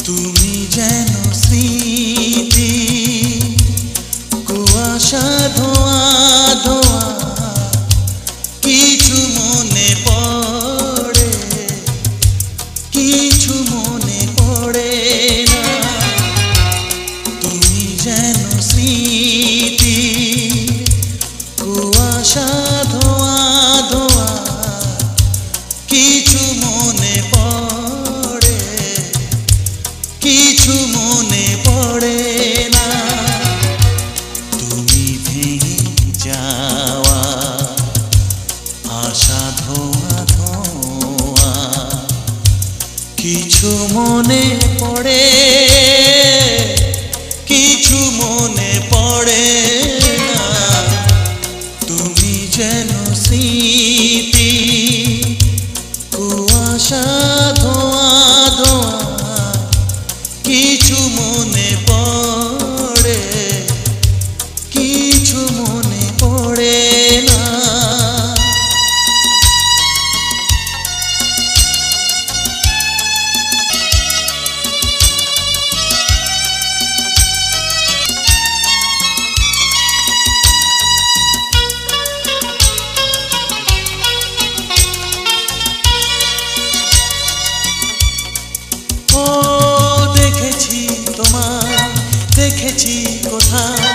তুমি যেন স্মৃতি কুয়াশা ধোয়া ধোয়া কিছু মনে পড়ে কিছু মনে পড়ে না তুমি যেন স্মৃতি কুয়াশা ধোয়া ধোয়া কিছু মনে পড়ে কিছু মনে পড়ে না তুমি ভেঙে যাওয়া আশা ধোয়া ধোয়া কিছু মনে পড়ে কিছু মনে পড়ে না তুমি যেন স্মৃতি কুয়াশা ধোয়া ধোয়া কিছু মনে পড়ে কিছু মনে পড়ে না দেখেছি কোথায়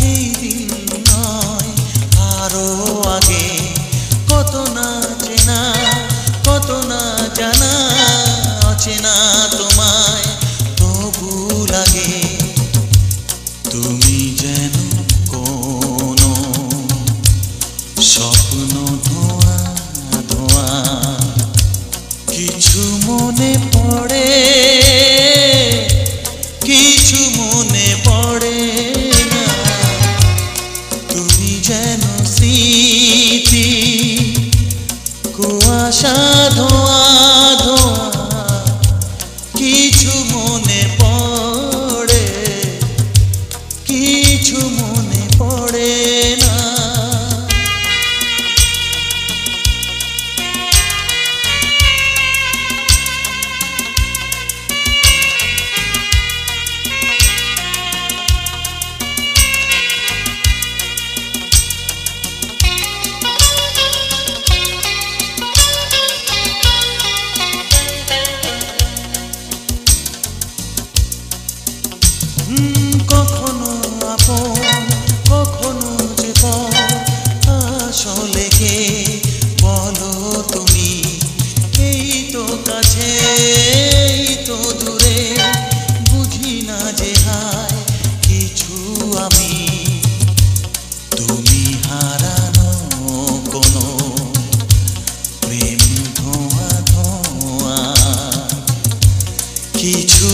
এই দিন নয় আরো আগে কত না চেনা কত না জানা অচেনা তোমায় তবু লাগে তুমি যেন কোনো স্বপ্ন ধোয়া ধোয়া কিছু মনে পড়ে কিছু মনে পড়ে না তুমি যেন স্মৃতি কুয়াশা ধোয়া ধোয়া কিছু মনে পড়ে কিছু মনে পড়ে না কখনো আপন কখনো যে পর আসলে কে বলো তুমি এই তো কাছে এই তো দূরে বুঝি না যে হায় কিছু আমি তুমি হারানো কোনো প্রেম ধোয়া ধোয়া কিছু